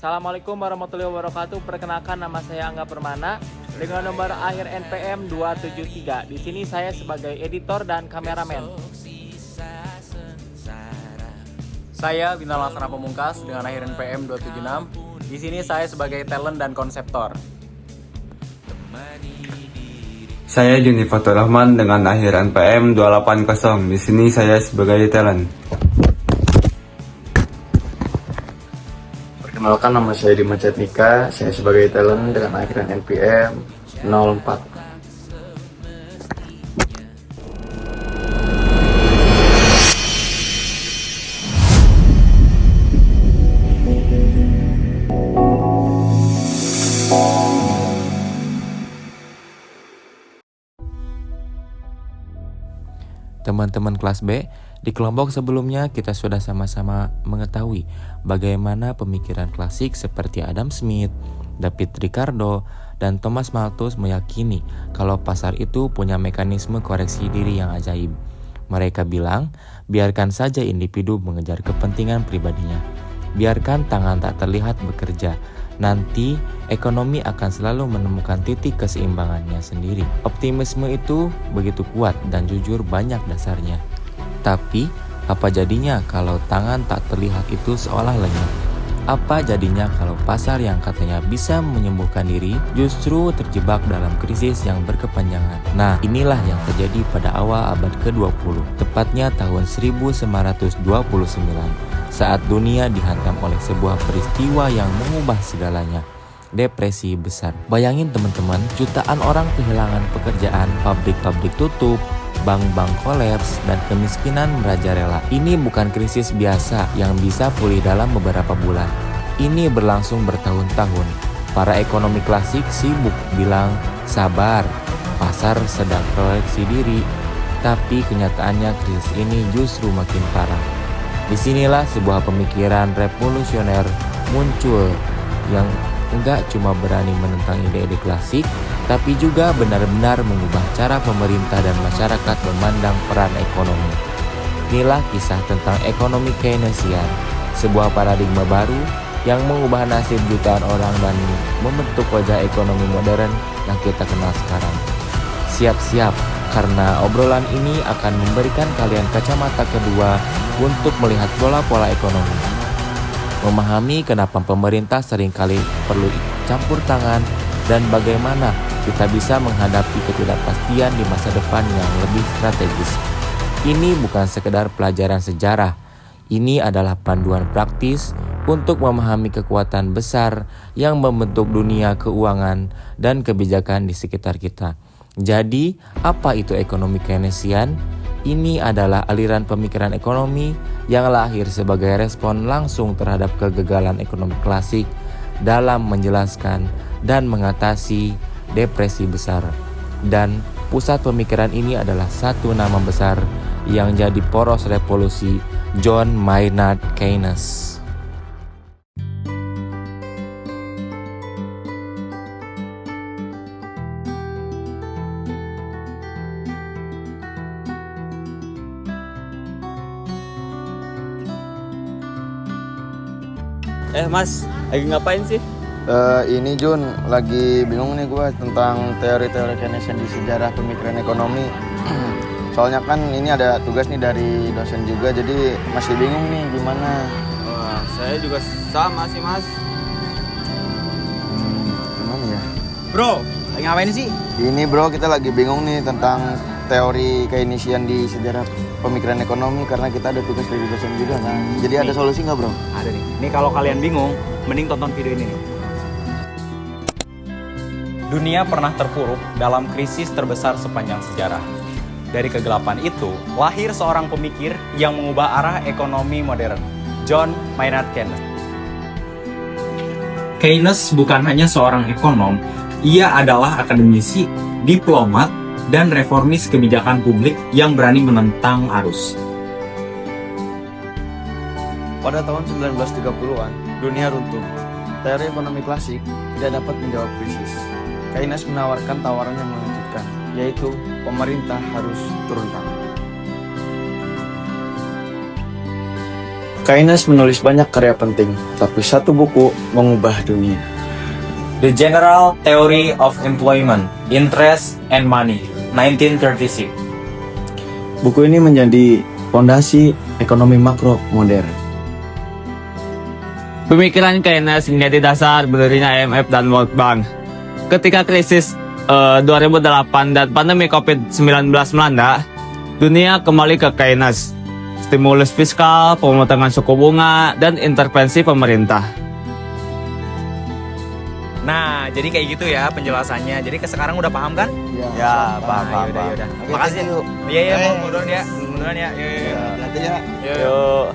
Assalamualaikum warahmatullahi wabarakatuh. Perkenalkan, nama saya Angga Permana dengan nomor akhir NPM 273. Di sini saya sebagai editor dan kameramen. Saya Bintang Laksana Pamungkas dengan akhir NPM 276. Di sini saya sebagai talent dan konseptor. Saya Juni Fatur Rahman dengan akhir NPM 280. Di sini saya sebagai talent. Perkenalkan, nama saya Dimas Cetnika, saya sebagai talent dengan akhiran NPM 04. Teman-teman kelas B, di kelompok sebelumnya kita sudah sama-sama mengetahui bagaimana pemikiran klasik seperti Adam Smith, David Ricardo, dan Thomas Malthus meyakini kalau pasar itu punya mekanisme koreksi diri yang ajaib. Mereka bilang, biarkan saja individu mengejar kepentingan pribadinya. Biarkan tangan tak terlihat bekerja. Nanti ekonomi akan selalu menemukan titik keseimbangannya sendiri. Optimisme itu begitu kuat dan jujur banyak dasarnya. Tapi apa jadinya kalau tangan tak terlihat itu seolah lenyap? Apa jadinya kalau pasar yang katanya bisa menyembuhkan diri justru terjebak dalam krisis yang berkepanjangan? Nah, inilah yang terjadi pada awal abad ke-20, tepatnya tahun 1929, saat dunia dihantam oleh sebuah peristiwa yang mengubah segalanya. Depresi besar. Bayangin teman-teman, jutaan orang kehilangan pekerjaan, pabrik-pabrik tutup, bank-bank kolaps, dan kemiskinan merajalela. Ini bukan krisis biasa yang bisa pulih dalam beberapa bulan. Ini berlangsung bertahun-tahun. Para ekonomi klasik sibuk bilang, sabar, pasar sedang koreksi diri. Tapi kenyataannya krisis ini justru makin parah. Disinilah sebuah pemikiran revolusioner muncul yang enggak cuma berani menentang ide-ide klasik, tapi juga benar-benar mengubah cara pemerintah dan masyarakat memandang peran ekonomi. Inilah kisah tentang ekonomi Keynesian, sebuah paradigma baru yang mengubah nasib jutaan orang dan membentuk wajah ekonomi modern yang kita kenal sekarang. Siap-siap, karena obrolan ini akan memberikan kalian kacamata kedua untuk melihat pola-pola ekonomi. Memahami kenapa pemerintah seringkali perlu campur tangan dan bagaimana kita bisa menghadapi ketidakpastian di masa depan yang lebih strategis. Ini bukan sekedar pelajaran sejarah, ini adalah panduan praktis untuk memahami kekuatan besar yang membentuk dunia keuangan dan kebijakan di sekitar kita. Jadi, apa itu ekonomi Keynesian? Ini adalah aliran pemikiran ekonomi yang lahir sebagai respon langsung terhadap kegagalan ekonomi klasik dalam menjelaskan dan mengatasi depresi besar. Dan pusat pemikiran ini adalah satu nama besar yang jadi poros revolusi, John Maynard Keynes. Mas, lagi ngapain sih? Ini Jun, lagi bingung nih gue tentang teori-teori Keynesian di sejarah pemikiran ekonomi. Soalnya kan ini ada tugas nih dari dosen juga, jadi masih bingung nih gimana. Wah, saya juga sama sih, Mas. Gimana ya? Bro, lagi ngapain sih? Ini bro, kita lagi bingung nih tentang teori Keynesian di sejarah pemikiran ekonomi karena kita ada tugas dari dosen juga kan. Jadi ada solusi nggak bro? Ada nih. Nih kalau kalian bingung, mending tonton video ini nih. Dunia pernah terpuruk dalam krisis terbesar sepanjang sejarah. Dari kegelapan itu, lahir seorang pemikir yang mengubah arah ekonomi modern, John Maynard Keynes. Keynes bukan hanya seorang ekonom, ia adalah akademisi, diplomat, dan reformis kebijakan publik yang berani menentang arus. Pada tahun 1930-an, dunia runtuh. Teori ekonomi klasik tidak dapat menjawab krisis. Keynes menawarkan tawaran yang mengejutkan, yaitu pemerintah harus turun tangan. Keynes menulis banyak karya penting, tapi satu buku mengubah dunia. The General Theory of Employment, Interest and Money, 1936. Buku ini menjadi fondasi ekonomi makro modern. Pemikiran Keynes menjadi dasar berdirinya IMF dan World Bank. Ketika krisis 2008 dan pandemi COVID-19 melanda, dunia kembali ke Keynes. Stimulus fiskal, pemotongan suku bunga, dan intervensi pemerintah. Nah, jadi kayak gitu ya penjelasannya. Jadi sekarang udah paham kan? Ya, paham. Yaudah. Oke, Makasih. thank you. Iya, mau munduran ya. Munduran ya. Yuk. Hati-hati ya. Yuk.